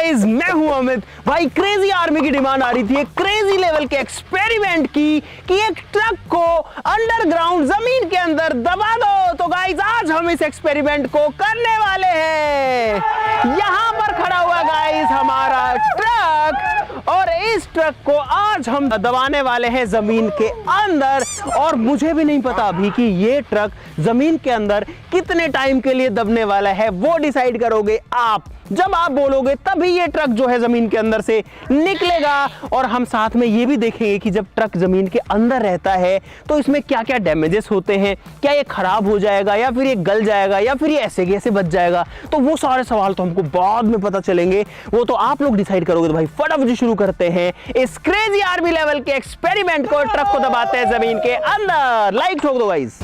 Guys, मैं हूं अमित। भाई क्रेजी आर्मी की डिमांड आ रही थी एक क्रेजी लेवल के एक्सपेरिमेंट की कि एक ट्रक को अंडरग्राउंड जमीन के अंदर दबा दो। तो गाइस आज हम इस एक्सपेरिमेंट को करने वाले हैं। यहां पर खड़ा हुआ गाइस हमारा ट्रक, और इस ट्रक को आज हम दबाने वाले हैं जमीन के अंदर। और मुझे भी नहीं पता अभी कि ये ट्रक जमीन के अंदर कितने टाइम के लिए दबने वाला है, वो डिसाइड करोगे आप। जब आप बोलोगे तभी ये ट्रक जो है जमीन के अंदर से निकलेगा। और हम साथ में ये भी देखेंगे कि जब ट्रक जमीन के अंदर रहता है तो इसमें क्या क्या डैमेजेस होते हैं, क्या ये खराब हो जाएगा या फिर ये गल जाएगा या फिर ये ऐसे कैसे बच जाएगा। तो वो सारे सवाल तो हमको बाद में पता चलेंगे, वो तो आप लोग डिसाइड करोगे। तो भाई फटाफट शुरू करते हैं इस क्रेजी आर्मी लेवल के एक्सपेरिमेंट को। ट्रक को दबाते हैं जमीन के अंदर। लाइक ठोक दो गाइस।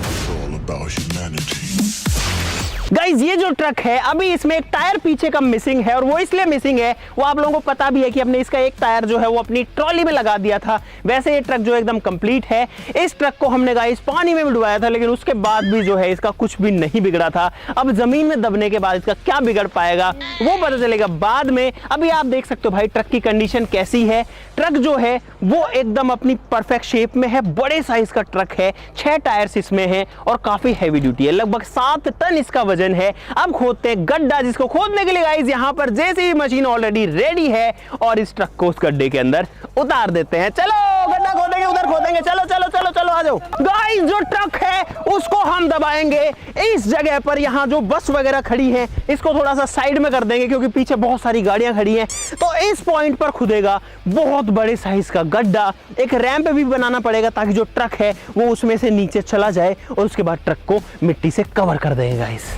गाइज ये जो ट्रक है अभी इसमें एक टायर पीछे का मिसिंग है, और वो इसलिए मिसिंग है, वो आप लोगों को पता भी है कि हमने इसका एक टायर जो है वो अपनी ट्रॉली में लगा दिया था। वैसे ये ट्रक जो एकदम कंप्लीट है। इस ट्रक को हमने गाइज पानी में डुबाया था, लेकिन उसके बाद भी जो है इसका कुछ भी नहीं बिगड़ा था। अब जमीन में दबने के बाद इसका क्या बिगड़ पाएगा वो पता चलेगा बाद में। अभी आप देख सकते हो भाई ट्रक की कंडीशन कैसी है। ट्रक जो है वो एकदम अपनी परफेक्ट शेप में है, बड़े साइज का ट्रक है, 6 टायर्स इसमें हैं और काफी हैवी ड्यूटी है, लगभग 7 टन इसका वजन है। अब खोदते हैं गड्ढा, जिसको खोदने के लिए गाइस यहाँ पर जेसीबी मशीन ऑलरेडी रेडी है, और इस ट्रक को उस गड्ढे के अंदर उतार देते हैं। चलो गड्ढा खोदेंगे, उधर खोदेंगे। चलो चलो चलो चलो आ जाओ गाइस। जो ट्रक है उसको हम दबाएंगे इस जगह पर। यहाँ जो बस वगैरह खड़ी है इसको थोड़ा सा साइड में कर देंगे, क्योंकि पीछे बहुत सारी गाड़ियां खड़ी हैं। तो इस पॉइंट पर खुदेगा बहुत बड़े साइज का गड्ढा। एक रैंप भी बनाना पड़ेगा ताकि जो ट्रक है वो उसमें से नीचे चला जाए, और उसके बाद ट्रक को मिट्टी से कवर कर देंगे गाइस।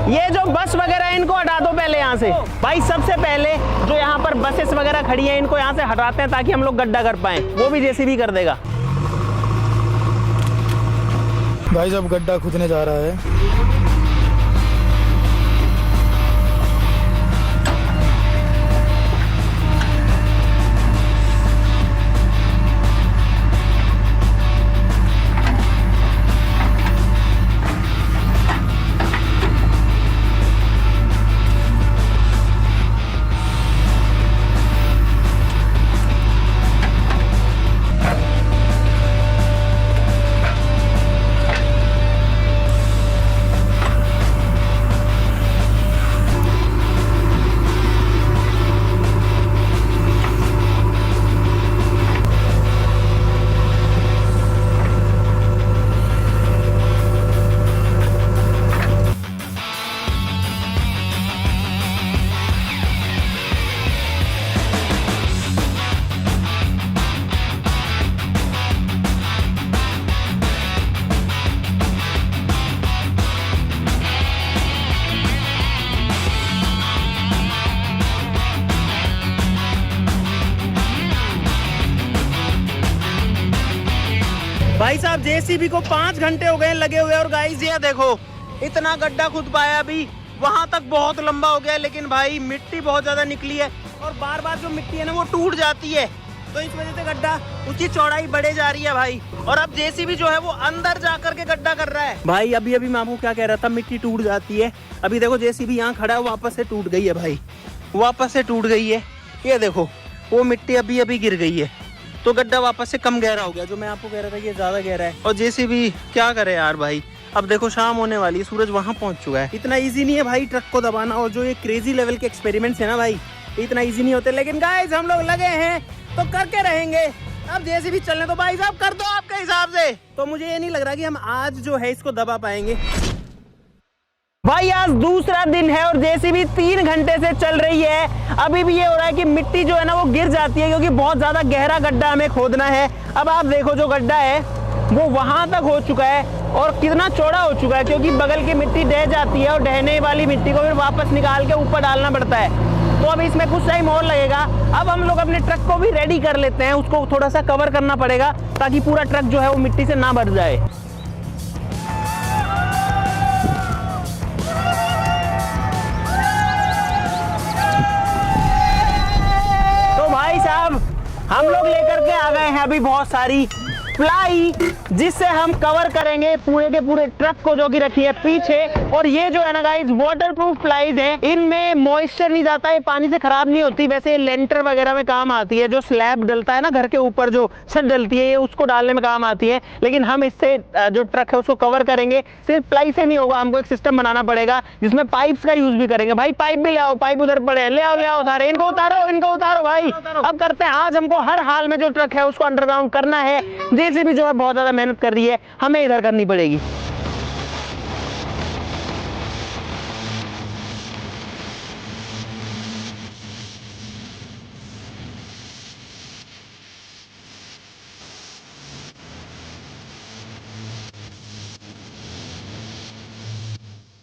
ये जो बस वगैरह है इनको हटा दो पहले यहाँ से। भाई सबसे पहले जो यहाँ पर बसेस वगैरह खड़ी हैं इनको यहाँ से हटाते हैं ताकि हम लोग गड्ढा कर पाएं। वो भी जेसीबी कर देगा। भाई जब गड्ढा खुदने जा रहा है। भाई साहब जेसीबी को 5 घंटे हो गए लगे हुए, और गाइस ये देखो इतना गड्ढा खुद पाया अभी वहां तक बहुत लंबा हो गया, लेकिन भाई मिट्टी बहुत ज्यादा निकली है और बार बार जो मिट्टी है ना वो टूट जाती है। तो इस वजह से गड्ढा उसकी चौड़ाई बढ़े जा रही है भाई। और अब जेसीबी जो है वो अंदर जाकर के गड्ढा कर रहा है। भाई अभी मैं आपको क्या कह रहा था, मिट्टी टूट जाती है। अभी देखो जेसीबी यहाँ खड़ा है, वापस से टूट गई है भाई, वापस से टूट गई है। ये देखो वो मिट्टी अभी गिर गई है, तो गड्ढा वापस से कम गहरा हो गया। जो मैं आपको कह रहा था ये ज्यादा गहरा है। और जेसीबी क्या करे यार भाई। अब देखो शाम होने वाली है, सूरज वहां पहुंच चुका है। इतना इजी नहीं है भाई ट्रक को दबाना, और जो ये क्रेजी लेवल के एक्सपेरिमेंट्स है ना भाई, इतना इजी नहीं होते। लेकिन गाइस हम लोग लगे हैं तो करके रहेंगे। अब जेसीबी चलने तो भाई साहब कर दो आपके हिसाब से। तो मुझे ये नहीं लग रहा कि हम आज जो है इसको दबा पाएंगे। भाई आज दूसरा दिन है और जेसीबी 3 घंटे से चल रही है। अभी भी ये हो रहा है कि मिट्टी जो है ना वो गिर जाती है, क्योंकि बहुत ज्यादा गहरा गड्ढा हमें खोदना है। अब आप देखो जो गड्ढा है वो वहां तक हो चुका है, और कितना चौड़ा हो चुका है, क्योंकि बगल की मिट्टी ढह जाती है और ढहने वाली मिट्टी को फिर वापस निकाल के ऊपर डालना पड़ता है। तो अब इसमें कुछ टाइम और लगेगा। अब हम लोग अपने ट्रक को भी रेडी कर लेते हैं, उसको थोड़ा सा कवर करना पड़ेगा ताकि पूरा ट्रक जो है वो मिट्टी से ना भर जाए। हम लोग लेकर के आ गए हैं अभी बहुत सारी प्लाई, जिससे हम कवर करेंगे पूरे के पूरे ट्रक को, जो कि रखी है पीछे। और ये जो है ना गाइस वाटरप्रूफ प्लाईज है, इनमें मॉइस्चर नहीं जाता है, पानी से खराब नहीं होती। वैसे लेंटर वगैरह में काम आती है, जो स्लैब डलता है ना घर के ऊपर, जो छत डलती है, ये उसको डालने में काम आती है। लेकिन हम इससे जो ट्रक है उसको कवर करेंगे। सिर्फ प्लाई से नहीं होगा, हमको एक सिस्टम बनाना पड़ेगा जिसमें पाइप्स का यूज भी करेंगे। भाई पाइप भी ले आओ, पाइप उधर पड़े, ले आओ सारे, इनको उतारो भाई। अब करते हैं, आज हमको हर हाल में जो ट्रक है उसको अंडरग्राउंड करना है। जेसीबी जो है बहुत ज्यादा मेहनत कर रही है, हमें इधर करनी पड़ेगी।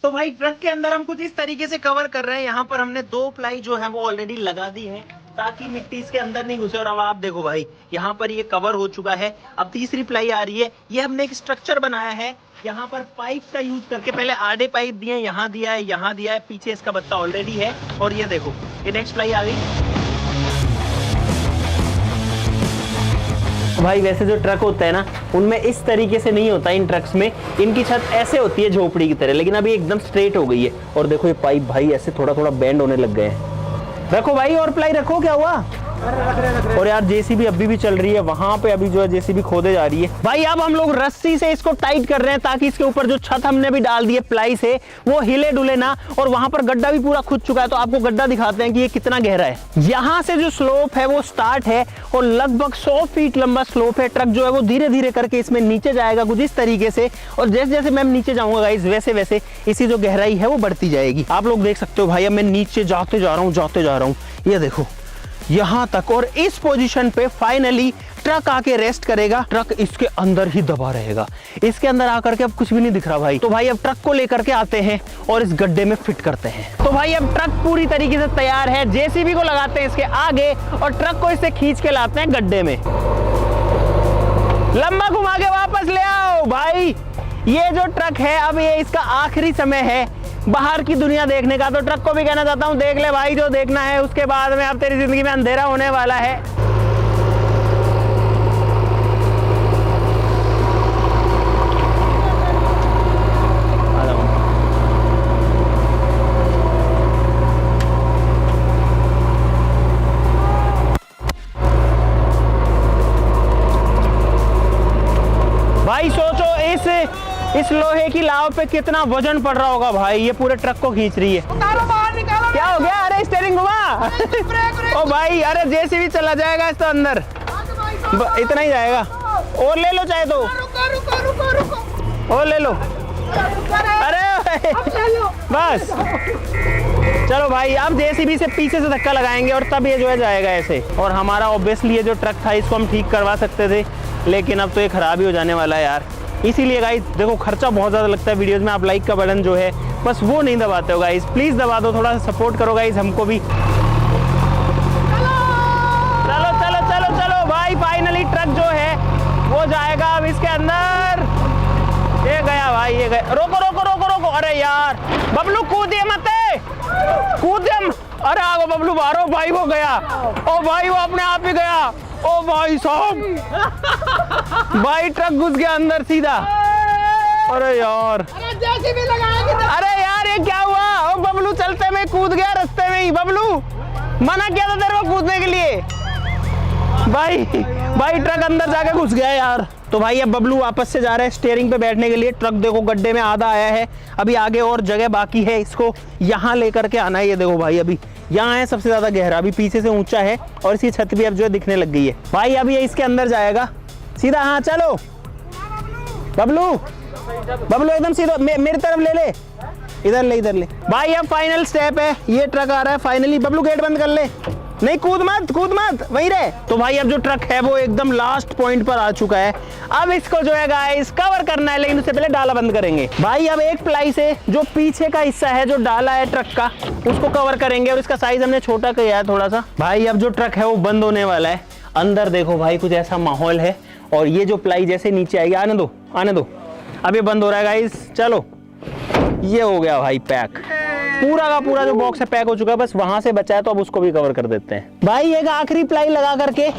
तो भाई ट्रक के अंदर हम कुछ इस तरीके से कवर कर रहे हैं। यहाँ पर हमने 2 प्लाई जो है वो ऑलरेडी लगा दी है, ताकि मिट्टी इसके अंदर नहीं घुसे। और अब आप देखो भाई, यहाँ पर ये कवर हो चुका है। अब तीसरी प्लाई आ रही है। ये हमने एक स्ट्रक्चर बनाया है, यहाँ पर पाइप का यूज करके। पहले आधे पाइप दिए, यहाँ दिया है, यहाँ दिया है, पीछे इसका बत्ता ऑलरेडी है। और ये देखो, ये नेक्स्ट प्लाई आ गई। भाई वैसे जो ट्रक होता है ना, उनमें इस तरीके से नहीं होता। इन ट्रक्स में इनकी छत ऐसे होती है झोपड़ी की तरह, लेकिन अभी एकदम स्ट्रेट हो गई है। और देखो ये पाइप भाई ऐसे थोड़ा थोड़ा बेंड होने लग गए हैं। रखो भाई और प्लाई रखो, क्या हुआ? और यार जेसीबी अभी भी चल रही है, वहां पे अभी जो है जेसीबी खोदे जा रही है। भाई अब हम लोग रस्सी से इसको टाइट कर रहे हैं, ताकि इसके ऊपर जो छत हमने भी डाल दी है प्लाई से, वो हिले डुले ना। और वहां पर गड्ढा भी पूरा खुद चुका है, तो आपको गड्ढा दिखाते हैं कि ये कितना गहरा है। यहाँ से जो स्लोप है वो स्टार्ट है, और लगभग 100 फीट लंबा स्लोप है। ट्रक जो है वो धीरे धीरे करके इसमें नीचे जाएगा कुछ इस तरीके से। और जैसे जैसे मैं नीचे जाऊंगा गाइस, वैसे वैसे इसी जो गहराई है वो बढ़ती जाएगी। आप लोग देख सकते हो भाई, अब मैं नीचे जाते जा रहा हूँ, ये देखो यहां तक। और इस पोजीशन पे फाइनली ट्रक आके रेस्ट करेगा। ट्रक इसके अंदर ही दबा रहेगा, इसके अंदर आकर के अब कुछ भी नहीं दिख रहा भाई। तो भाई अब ट्रक को लेकर के आते हैं और इस गड्ढे में फिट करते हैं। तो भाई अब ट्रक पूरी तरीके से तैयार है। जेसीबी को लगाते हैं इसके आगे और ट्रक को इससे खींच के लाते हैं गड्ढे में। लंबा घुमा के वापस ले आओ भाई। ये जो ट्रक है, अब ये इसका आखिरी समय है बाहर की दुनिया देखने का। तो ट्रक को भी कहना चाहता हूं, देख ले भाई जो देखना है, उसके बाद में अब तेरी जिंदगी में अंधेरा होने वाला है। भाई सोचो इस लोहे की लाव पे कितना वजन पड़ रहा होगा भाई। ये पूरे ट्रक को खींच रही है। क्या हो गया? अरे स्टीयरिंग घुमा। ओ भाई, अरे जेसीबी चला जाएगा इस तो अंदर, इतना ही जाएगा। और ले लो चाहे तो, और ले लो। अरे बस चलो भाई, अब जेसीबी से पीछे से धक्का लगाएंगे और तब ये जो है जाएगा ऐसे। और हमारा ऑब्वियसली ये जो ट्रक था इसको हम ठीक करवा सकते थे, लेकिन अब तो ये खराब ही हो जाने वाला है यार। इसीलिए गाइस देखो, खर्चा बहुत ज़्यादा लगता है वीडियोस में। आप लाइक का बटन जो है बस वो नहीं दबाते हो गाइस, प्लीज़ दबा दो, थोड़ा सा सपोर्ट करो गाइस हमको भी। चलो चलो चलो चलो भाई, फाइनली ट्रक जो है वो जाएगा अब इसके अंदर। ये गया भाई, ये गया। रोको रोको रोको रोको। अरे यार बबलू कूदिए मत, कूदिए। अरे आगो बबलू मारो भाई, वो गया। ओ भाई वो अपने आप ही गया। ओ भाई साहब, भाई ट्रक घुस गया अंदर सीधा। अरे यार, अरे यार ये क्या हुआ? ओ बबलू चलते में कूद गया रास्ते में ही। बबलू मना किया था तेरे को कूदने के लिए। भाई ट्रक अंदर जाके घुस गया यार। तो भाई अब बबलू वापस से जा रहा है स्टीयरिंग पे बैठने के लिए। ट्रक देखो गड्ढे में आधा आया है, अभी आगे और जगह बाकी है, इसको यहाँ लेकर के आना है। ये देखो भाई, अभी यहाँ है सबसे ज्यादा गहरा, अभी पीछे से ऊंचा है और इसकी छत भी अब जो है दिखने लग गई है भाई। अभी ये इसके अंदर जाएगा सीधा। हाँ चलो बबलू, बबलू एकदम सीधा मेरी तरफ ले ले, इधर ले भाई। अब फाइनल स्टेप है, ये ट्रक आ रहा है फाइनली। बबलू गेट बंद कर ले, नहीं कूद मत वहीं रहे। तो भाई अब जो ट्रक है वो एकदम लास्ट पॉइंट पर आ चुका है। अब इसको जो है गाइस कवर करना है, लेकिन उससे पहले डाला बंद करेंगे भाई। अब एक प्लाई से जो पीछे का हिस्सा है, जो डाला है ट्रक का, उसको कवर करेंगे। और इसका साइज हमने छोटा किया है थोड़ा सा। भाई अब जो ट्रक है वो बंद होने वाला है। अंदर देखो भाई कुछ ऐसा माहौल है, और ये जो प्लाई जैसे नीचे आएगी, आने दो, अब ये बंद हो रहा है गाइस। चलो ये हो गया भाई पैक, पूरा का पूरा जो बॉक्स है पैक हो चुका है। बस वहां से बचा है, तो अब उसको भी कवर कर देते हैं भाई। एक आखिरी प्लाई लगा करके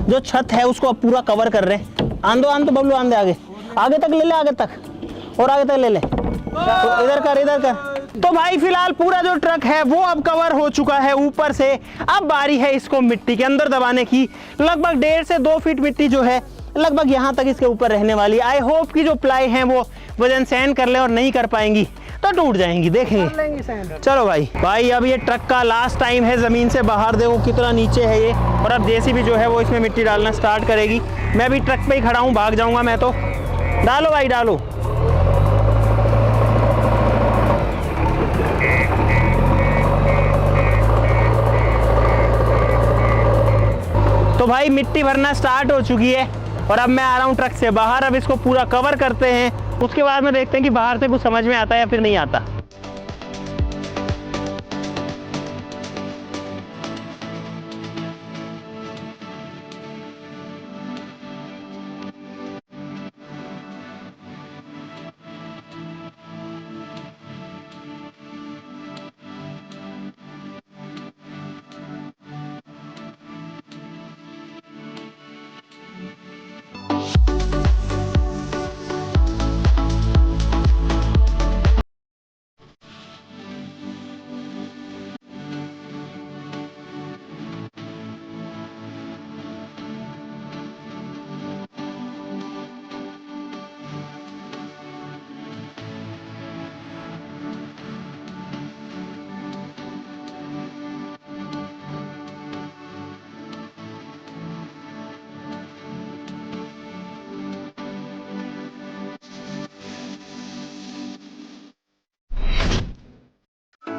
जो छत है उसको अब पूरा कवर कर रहे हैं। आंदो बबलू, आंदे आगे तक ले ले, आगे तक और आगे तक ले ले, तो इधर कर। तो भाई फिलहाल पूरा जो ट्रक है वो अब कवर हो चुका है ऊपर से। अब बारी है इसको मिट्टी के अंदर दबाने की। लगभग 1.5 से 2 फीट मिट्टी जो है लगभग यहाँ तक इसके ऊपर रहने वाली। आई होप कि जो प्लाई है वो वजन सहन कर ले, और नहीं कर पाएंगी तो टूट जाएंगी, देखेंगे। चलो भाई अब ये ट्रक का लास्ट टाइम है जमीन से बाहर। देखो कितना नीचे है ये, और अब जेसीबी जो है वो इसमें मिट्टी डालना स्टार्ट करेगी। मैं भी ट्रक पे ही खड़ा हूँ, भाग जाऊंगा मैं तो। डालो भाई डालो। तो भाई मिट्टी भरना स्टार्ट हो चुकी है, और अब मैं आ रहा हूँ ट्रक से बाहर। अब इसको पूरा कवर करते हैं, उसके बाद में देखते हैं कि बाहर से कुछ समझ में आता है या फिर नहीं आता।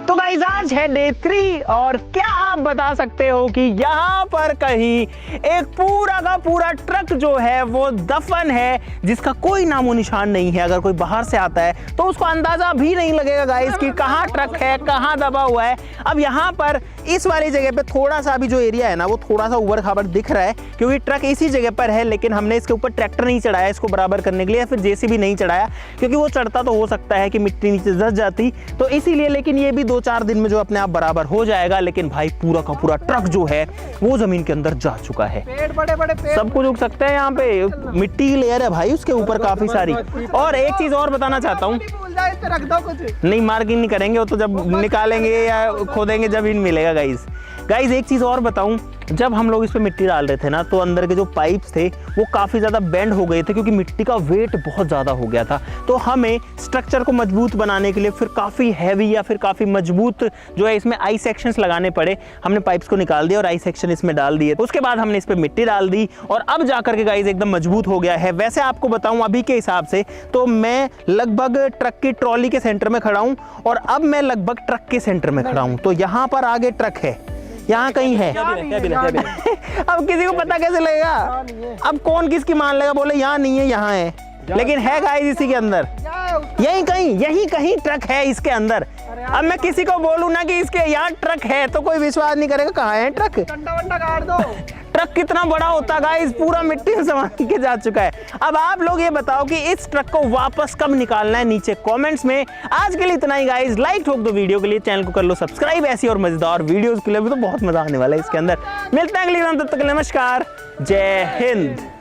तो गाइस आज है डे 3, और क्या आप बता सकते हो कि यहाँ पर कहीं एक पूरा का पूरा ट्रक जो है वो दफन है, जिसका कोई नामो निशान नहीं है। अगर कोई बाहर से आता है तो उसको अंदाजा भी नहीं लगेगा गाइस कि कहाँ ट्रक है, कहाँ दबा हुआ है। अब यहाँ पर इस वाली जगह पे थोड़ा सा अभी जो एरिया है ना वो थोड़ा सा उबड़ खाबड़ दिख रहा है, क्योंकि ट्रक इसी जगह पर है, लेकिन हमने इसके ऊपर ट्रैक्टर नहीं चढ़ाया इसको बराबर करने के लिए, या फिर जेसीबी नहीं चढ़ाया, क्योंकि वो चढ़ता तो हो सकता है कि मिट्टी नीचे धंस जाती, तो इसीलिए। लेकिन ये भी 2-4 दिन में जो अपने आप बराबर हो जाएगा। लेकिन भाई पूरा का पूरा ट्रक जो है वो जमीन के अंदर जा चुका है। बड़े सब कुछ उग सकते हैं यहाँ पे, मिट्टी की लेयर है भाई उसके ऊपर काफी सारी। और एक चीज और बताना चाहता हूँ, नहीं मार्किंग नहीं करेंगे, वो तो जब निकालेंगे या खोदेंगे जब इन मिलेगा। गाइस एक चीज और बताऊं, जब हम लोग इस पे मिट्टी डाल रहे थे ना तो अंदर के जो पाइप्स थे वो काफ़ी ज़्यादा बेंड हो गए थे, क्योंकि मिट्टी का वेट बहुत ज़्यादा हो गया था। तो हमें स्ट्रक्चर को मजबूत बनाने के लिए फिर काफ़ी हैवी या फिर काफ़ी मजबूत जो है इसमें आई सेक्शंस लगाने पड़े। हमने पाइप्स को निकाल दिया और आई सेक्शन इसमें डाल दिए। उसके बाद हमने इस पर मिट्टी डाल दी और अब जाकर के गाइस एकदम मजबूत हो गया है। वैसे आपको बताऊं अभी के हिसाब से तो मैं लगभग ट्रक की ट्रॉली के सेंटर में खड़ा हूं और अब मैं लगभग ट्रक के सेंटर में खड़ा हूं। तो यहाँ पर आगे ट्रक है, यहाँ कहीं है। अब किसी को पता कैसे लगेगा? अब कौन किसकी मान लेगा, बोले यहाँ नहीं है यहाँ है, लेकिन है गाइस इसी के अंदर, यही कहीं ट्रक है इसके अंदर। अब मैं किसी को बोलूं ना कि इसके यहाँ ट्रक है तो कोई विश्वास नहीं करेगा। कहाँ है ट्रक? ट्रक कितना बड़ा होता गाइस, पूरा मिट्टी में समा के जा चुका है। अब आप लोग ये बताओ कि इस ट्रक को वापस कब निकालना है, नीचे कमेंट्स में। आज के लिए इतना ही गाइस, लाइक ठोक दो वीडियो के लिए, चैनल को कर लो सब्सक्राइब। ऐसी और मजेदार वीडियोस के लिए भी तो बहुत मजा आने वाला है इसके अंदर। मिलते हैं अगली बार, तब तक के लिए नमस्कार, जय हिंद।